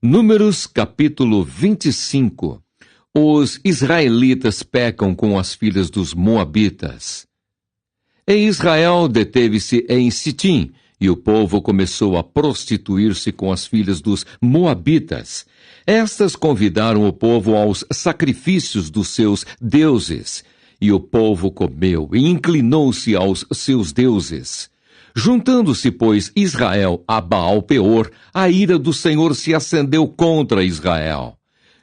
Números capítulo 25. Os israelitas pecam com as filhas dos moabitas. E Israel deteve-se em Sitim, e o povo começou a prostituir-se com as filhas dos moabitas. Estas convidaram o povo aos sacrifícios dos seus deuses, e o povo comeu e inclinou-se aos seus deuses. Juntando-se, pois, Israel a Baal-peor, a ira do Senhor se acendeu contra Israel.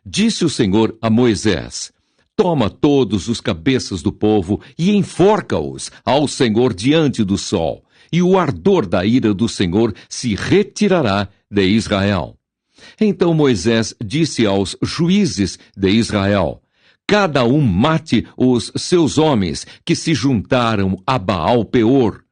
Disse o Senhor a Moisés: toma todos os cabeças do povo e enforca-os ao Senhor diante do sol, e o ardor da ira do Senhor se retirará de Israel. Então Moisés disse aos juízes de Israel: cada um mate os seus homens que se juntaram a Baal-peor.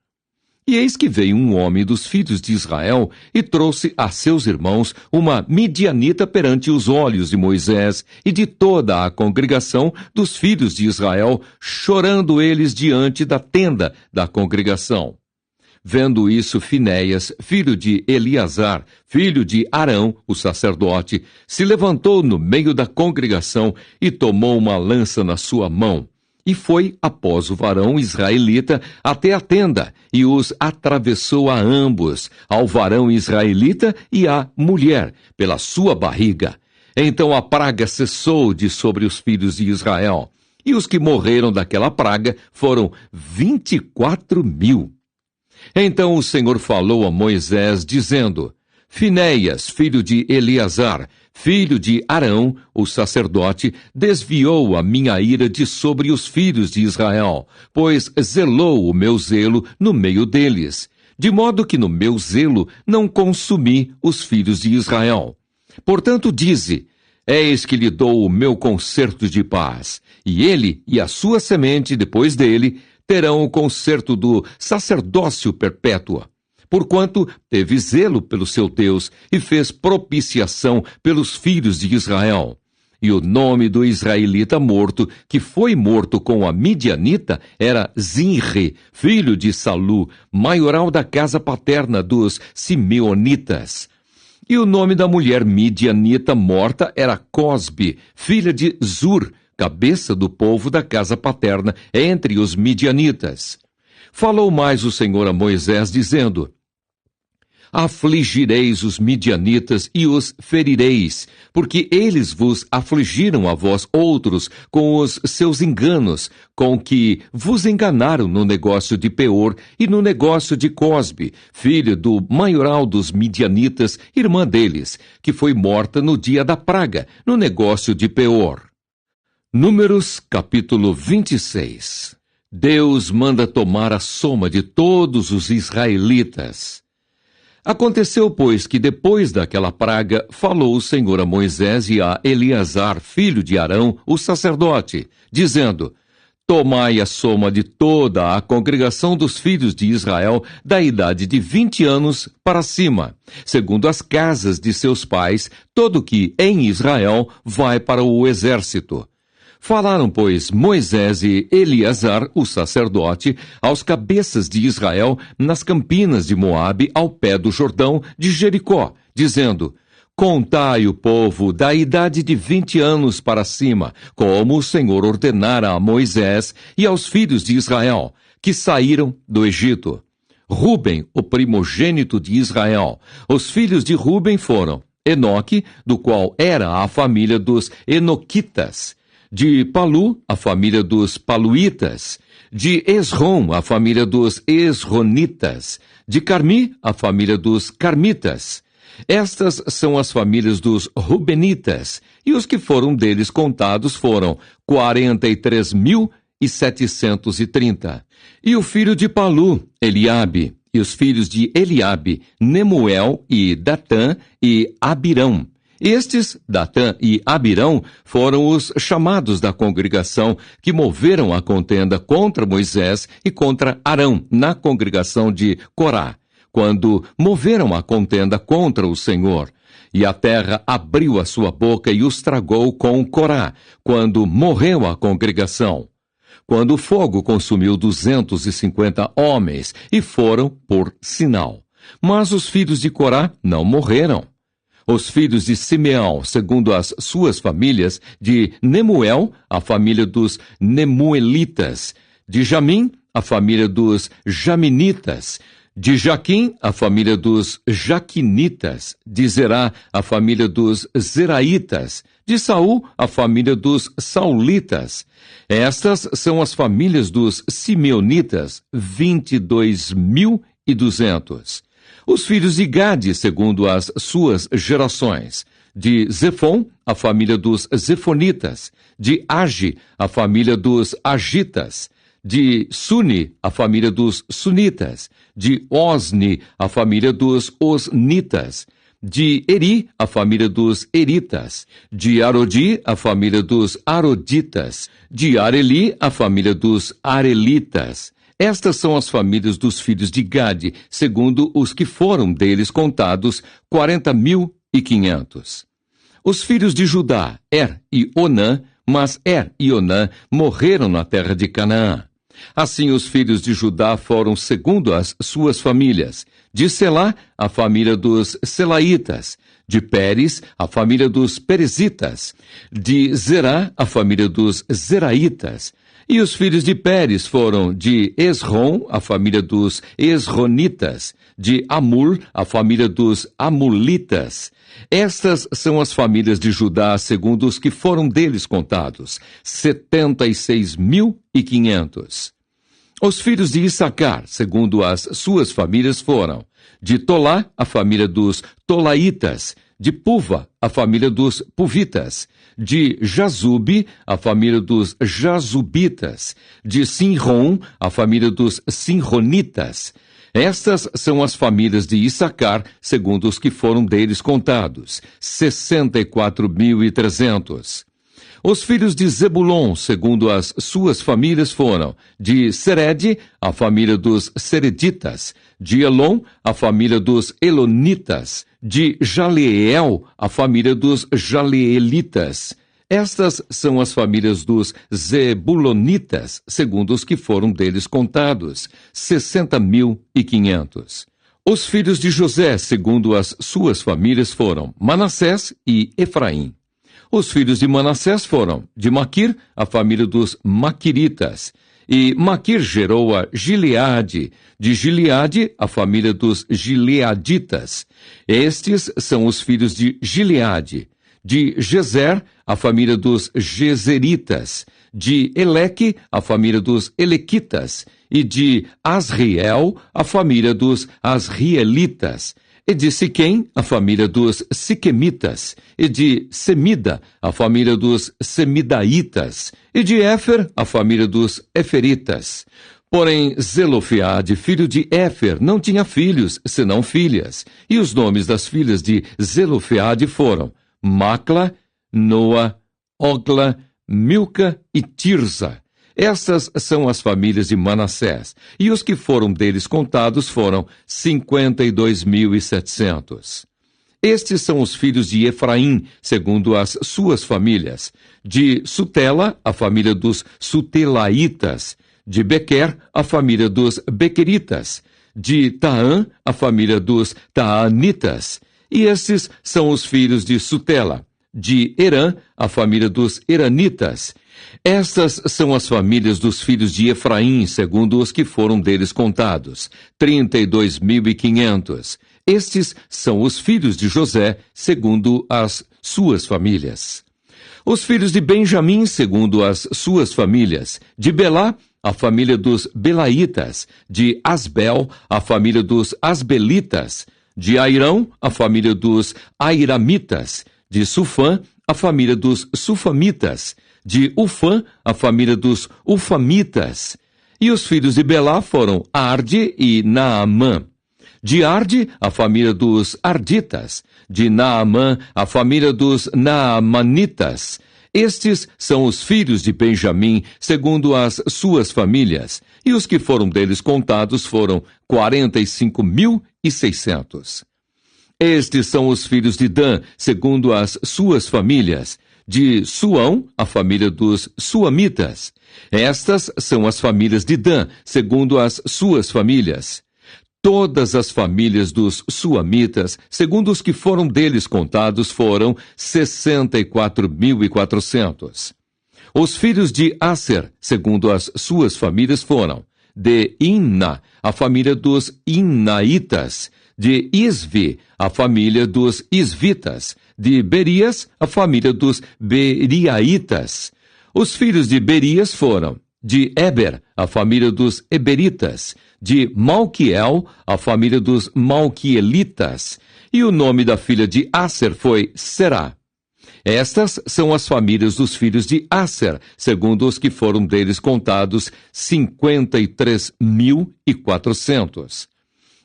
E eis que veio um homem dos filhos de Israel e trouxe a seus irmãos uma midianita perante os olhos de Moisés e de toda a congregação dos filhos de Israel, chorando eles diante da tenda da congregação. Vendo isso, Finéias, filho de Eleazar, filho de Arão, o sacerdote, se levantou no meio da congregação e tomou uma lança na sua mão. E foi após o varão israelita até a tenda, e os atravessou a ambos, ao varão israelita e à mulher, pela sua barriga. Então a praga cessou de sobre os filhos de Israel, e os que morreram daquela praga foram 24.000. Então o Senhor falou a Moisés, dizendo: Finéias, filho de Eleazar, filho de Arão, o sacerdote, desviou a minha ira de sobre os filhos de Israel, pois zelou o meu zelo no meio deles, de modo que no meu zelo não consumi os filhos de Israel. Portanto, dize: eis que lhe dou o meu concerto de paz, e ele e a sua semente depois dele terão o concerto do sacerdócio perpétuo. Porquanto teve zelo pelo seu Deus e fez propiciação pelos filhos de Israel. E o nome do israelita morto, que foi morto com a midianita, era Zinri, filho de Salu, maioral da casa paterna dos simeonitas. E o nome da mulher midianita morta era Cosbe, filha de Zur, cabeça do povo da casa paterna entre os midianitas. Falou mais o Senhor a Moisés, dizendo: afligireis os midianitas e os ferireis, porque eles vos afligiram a vós outros com os seus enganos, com que vos enganaram no negócio de Peor e no negócio de Cosbe, filha do maioral dos midianitas, irmã deles, que foi morta no dia da praga, no negócio de Peor. Números capítulo 26. Deus manda tomar a soma de todos os israelitas. Aconteceu, pois, que depois daquela praga, falou o Senhor a Moisés e a Eleazar, filho de Arão, o sacerdote, dizendo: tomai a soma de toda a congregação dos filhos de Israel, da idade de 20 anos para cima, segundo as casas de seus pais, todo que em Israel vai para o exército. Falaram, pois, Moisés e Eleazar, o sacerdote, aos cabeças de Israel, nas campinas de Moabe, ao pé do Jordão de Jericó, dizendo: contai o povo da idade de 20 anos para cima, como o Senhor ordenara a Moisés e aos filhos de Israel, que saíram do Egito. Ruben, o primogênito de Israel. Os filhos de Ruben foram Enoque, do qual era a família dos Enoquitas; de Palu, a família dos Paluitas; de Esrom, a família dos Esronitas; de Carmi, a família dos Carmitas. Estas são as famílias dos Rubenitas, e os que foram deles contados foram 43.730. E o filho de Palu, Eliabe, e os filhos de Eliabe, Nemuel e Datã e Abirão. Estes, Datã e Abirão, foram os chamados da congregação que moveram a contenda contra Moisés e contra Arão na congregação de Corá, quando moveram a contenda contra o Senhor. E a terra abriu a sua boca e os tragou com Corá, quando morreu a congregação. Quando o fogo consumiu 250 homens, e foram por sinal. Mas os filhos de Corá não morreram. Os filhos de Simeão, segundo as suas famílias, de Nemuel, a família dos Nemuelitas, de Jamim, a família dos Jaminitas, de Jaquim, a família dos Jaquinitas, de Zerá, a família dos Zeraitas, de Saul, a família dos Saulitas. Estas são as famílias dos Simeonitas, 22.200. Os filhos de Gade, segundo as suas gerações, de Zefon, a família dos Zefonitas, de Agi, a família dos Agitas, de Suni, a família dos Sunitas, de Osni, a família dos Osnitas, de Eri, a família dos Eritas, de Arodi, a família dos Aroditas, de Areli, a família dos Arelitas. Estas são as famílias dos filhos de Gade, segundo os que foram deles contados, 40.500. Os filhos de Judá, e Onã, mas e Onã morreram na terra de Canaã. Assim os filhos de Judá foram segundo as suas famílias. De Selá, a família dos Selaitas. De Pérez, a família dos Perezitas. De Zerá, a família dos Zeraitas. E os filhos de Pérez foram de Esrom, a família dos Esronitas. De Amul, a família dos Amulitas. Estas são as famílias de Judá, segundo os que foram deles contados, 76.500. Os filhos de Issacar, segundo as suas famílias, foram de Tolá, a família dos Tolaitas, de Puva, a família dos Puvitas, de Jazube, a família dos Jazubitas, de Sinrom, a família dos Sinronitas. Estas são as famílias de Issacar, segundo os que foram deles contados, 64.300. Os filhos de Zebulon, segundo as suas famílias, foram de Sered, a família dos Sereditas, de Elon, a família dos Elonitas, de Jaleel, a família dos Jaleelitas. Estas são as famílias dos Zebulonitas, segundo os que foram deles contados, 60.500. Os filhos de José, segundo as suas famílias, foram Manassés e Efraim. Os filhos de Manassés foram de Maquir, a família dos Maquiritas. E Maquir gerou a Gileade, de Gileade, a família dos Gileaditas. Estes são os filhos de Gileade. De Gezer, a família dos Gezeritas. De Eleque, a família dos Elequitas. E de Asriel, a família dos Asrielitas. E de Siquém, a família dos Siquemitas. E de Semida, a família dos Semidaitas. E de Éfer, a família dos Eferitas. Porém, Zelofeade, filho de Éfer, não tinha filhos, senão filhas. E os nomes das filhas de Zelofeade foram Macla, Noa, Ogla, Milca e Tirza. Estas são as famílias de Manassés, e os que foram deles contados foram 52.700. Estes são os filhos de Efraim, segundo as suas famílias. De Sutela, a família dos Sutelaitas. De Bequer, a família dos Bequeritas. De Taã, a família dos Taanitas. E estes são os filhos de Sutela. De Herã, a família dos Heranitas. Estas são as famílias dos filhos de Efraim, segundo os que foram deles contados, 32.500. Estes são os filhos de José, segundo as suas famílias. Os filhos de Benjamim, segundo as suas famílias. De Belá, a família dos Belaitas. De Asbel, a família dos Asbelitas. De Airão, a família dos Airamitas. De Sufã, a família dos Sufamitas. De Ufã, a família dos Ufamitas. E os filhos de Belá foram Arde e Naamã. De Arde, a família dos Arditas. De Naamã, a família dos Naamanitas. Estes são os filhos de Benjamim, segundo as suas famílias. E os que foram deles contados foram 45.600. Estes são os filhos de Dan, segundo as suas famílias. De Suão, a família dos Suamitas. Estas são as famílias de Dan, segundo as suas famílias. Todas as famílias dos suamitas, segundo os que foram deles contados, foram 64.400. Os filhos de Aser, segundo as suas famílias, foram: de Imna, a família dos Imnaitas; de Isvi, a família dos Isvitas; de Berias, a família dos Beriaitas. Os filhos de Berias foram: de Eber, a família dos Eberitas; de Malquiel, a família dos Malquielitas. E o nome da filha de Aser foi Será. Estas são as famílias dos filhos de Aser, segundo os que foram deles contados, 53.400.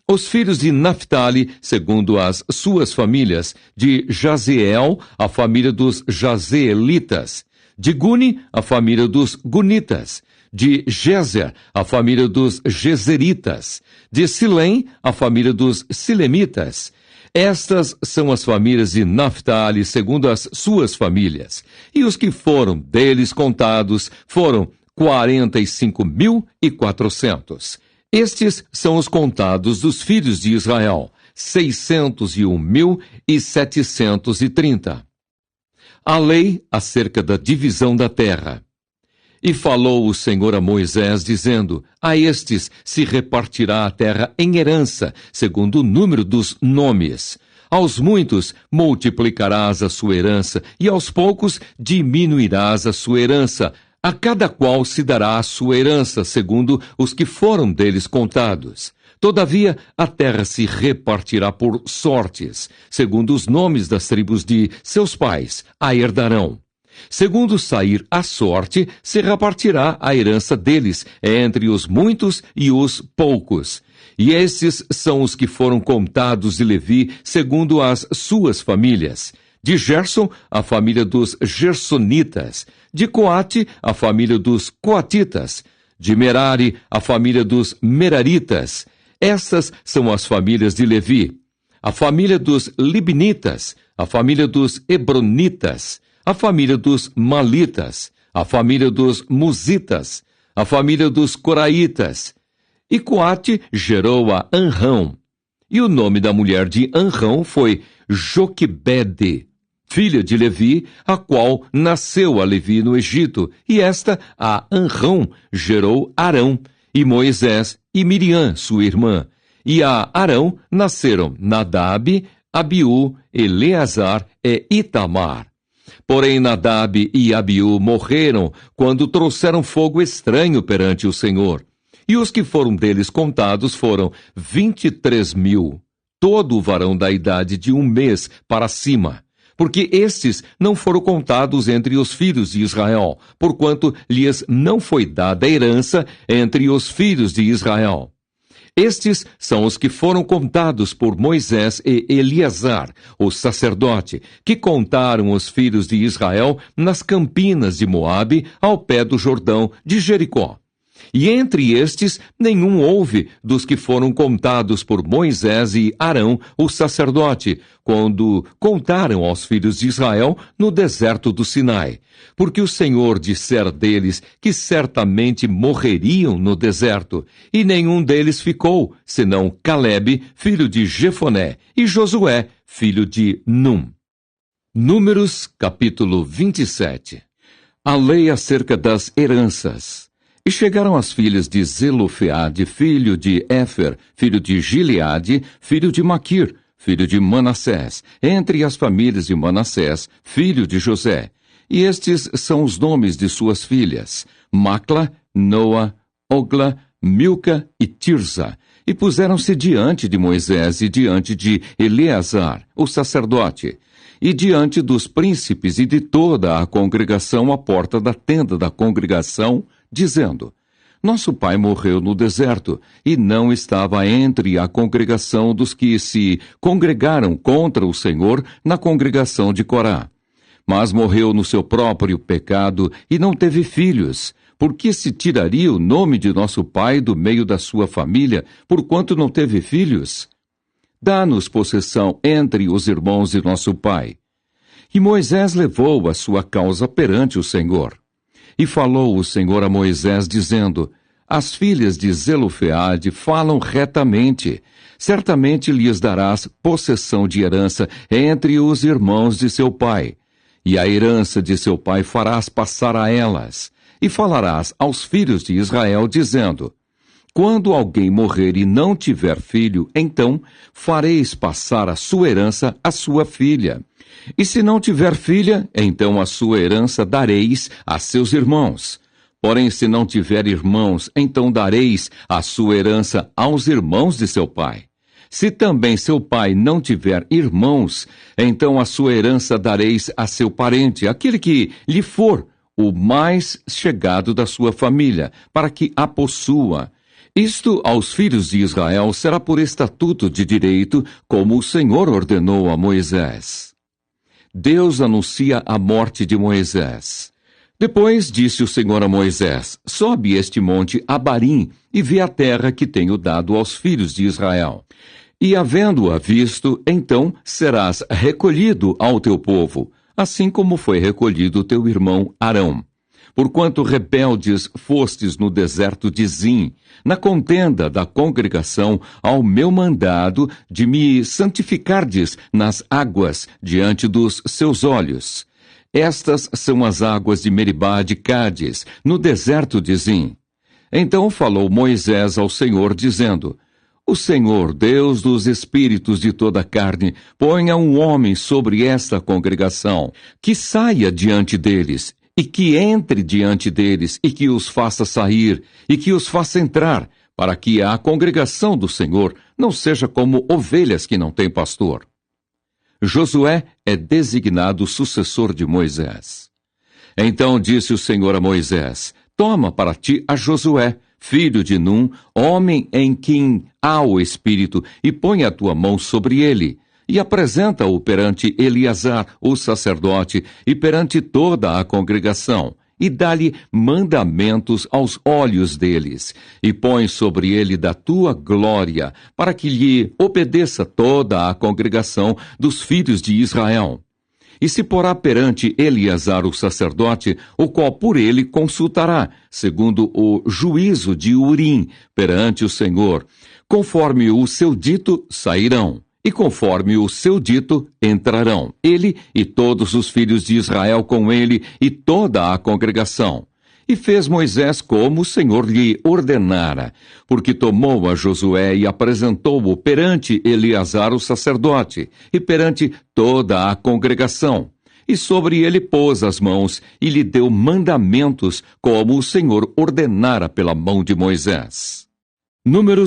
Os filhos de Naphtali, segundo as suas famílias: de Jazeel, a família dos Jazeelitas; de Guni, a família dos Gunitas; de Jezer, a família dos Jezeritas; de Silém, a família dos Silemitas. Estas são as famílias de Naphtali, segundo as suas famílias. E os que foram deles contados foram 45.400. Estes são os contados dos filhos de Israel, 601.730. A lei acerca da divisão da terra. E falou o Senhor a Moisés, dizendo: a estes se repartirá a terra em herança, segundo o número dos nomes. Aos muitos multiplicarás a sua herança, e aos poucos diminuirás a sua herança. A cada qual se dará a sua herança, segundo os que foram deles contados. Todavia, a terra se repartirá por sortes, segundo os nomes das tribos de seus pais, a herdarão. Segundo sair a sorte, se repartirá a herança deles entre os muitos e os poucos. E esses são os que foram contados de Levi, segundo as suas famílias: de Gerson, a família dos Gersonitas; de Coate, a família dos Coatitas; de Merari, a família dos Meraritas. Estas são as famílias de Levi: a família dos Libnitas, a família dos Hebronitas, a família dos Malitas, a família dos Musitas, a família dos Coraitas. E Coate gerou a Anrão. E o nome da mulher de Anrão foi Joquebede, filha de Levi, a qual nasceu a Levi no Egito. E esta, a Anrão, gerou Arão, e Moisés e Miriam, sua irmã. E a Arão nasceram Nadab, Abiú, Eleazar e Itamar. Porém, Nadab e Abiú morreram quando trouxeram fogo estranho perante o Senhor. E os que foram deles contados foram 23.000, todo o varão da idade de 1 mês para cima. Porque estes não foram contados entre os filhos de Israel, porquanto lhes não foi dada herança entre os filhos de Israel. Estes são os que foram contados por Moisés e Eleazar, o sacerdote, que contaram os filhos de Israel nas campinas de Moabe, ao pé do Jordão de Jericó. E entre estes nenhum houve dos que foram contados por Moisés e Arão, o sacerdote, quando contaram aos filhos de Israel no deserto do Sinai. Porque o Senhor dissera deles que certamente morreriam no deserto, e nenhum deles ficou, senão Calebe, filho de Jefoné, e Josué, filho de Num. Números, capítulo 27. A lei acerca das heranças. E chegaram as filhas de Zelofeade, filho de Éfer, filho de Gileade, filho de Maquir, filho de Manassés, entre as famílias de Manassés, filho de José. E estes são os nomes de suas filhas: Macla, Noa, Ogla, Milca e Tirza. E puseram-se diante de Moisés e diante de Eleazar, o sacerdote, e diante dos príncipes e de toda a congregação à porta da tenda da congregação, dizendo: nosso pai morreu no deserto, e não estava entre a congregação dos que se congregaram contra o Senhor na congregação de Corá. Mas morreu no seu próprio pecado e não teve filhos. Por que se tiraria o nome de nosso pai do meio da sua família, porquanto não teve filhos? Dá-nos possessão entre os irmãos de nosso pai. E Moisés levou a sua causa perante o Senhor. E falou o Senhor a Moisés, dizendo: as filhas de Zelofeade falam retamente. Certamente lhes darás possessão de herança entre os irmãos de seu pai. E a herança de seu pai farás passar a elas. E falarás aos filhos de Israel, dizendo: quando alguém morrer e não tiver filho, então fareis passar a sua herança à sua filha. E se não tiver filha, então a sua herança dareis a seus irmãos. Porém, se não tiver irmãos, então dareis a sua herança aos irmãos de seu pai. Se também seu pai não tiver irmãos, então a sua herança dareis a seu parente, aquele que lhe for o mais chegado da sua família, para que a possua. Isto aos filhos de Israel será por estatuto de direito, como o Senhor ordenou a Moisés. Deus anuncia a morte de Moisés. Depois disse o Senhor a Moisés: sobe este monte Abarim e vê a terra que tenho dado aos filhos de Israel. E havendo-a visto, então serás recolhido ao teu povo, assim como foi recolhido o teu irmão Arão. Porquanto rebeldes fostes no deserto de Zim, na contenda da congregação, ao meu mandado de me santificardes nas águas diante dos seus olhos. Estas são as águas de Meribá de Cádiz, no deserto de Zim. Então falou Moisés ao Senhor, dizendo: o Senhor, Deus dos espíritos de toda a carne, ponha um homem sobre esta congregação, que saia diante deles, e que entre diante deles, e que os faça sair, e que os faça entrar, para que a congregação do Senhor não seja como ovelhas que não têm pastor. Josué é designado sucessor de Moisés. Então disse o Senhor a Moisés: toma para ti a Josué, filho de Num, homem em quem há o Espírito, e põe a tua mão sobre ele, e apresenta-o perante Eleazar, o sacerdote, e perante toda a congregação, e dá-lhe mandamentos aos olhos deles, e põe sobre ele da tua glória, para que lhe obedeça toda a congregação dos filhos de Israel. E se porá perante Eleazar o sacerdote, o qual por ele consultará, segundo o juízo de Urim, perante o Senhor. Conforme o seu dito, sairão, e conforme o seu dito, entrarão, ele e todos os filhos de Israel com ele, e toda a congregação. E fez Moisés como o Senhor lhe ordenara, porque tomou a Josué e apresentou-o perante Eleazar o sacerdote, e perante toda a congregação. E sobre ele pôs as mãos, e lhe deu mandamentos, como o Senhor ordenara pela mão de Moisés. Números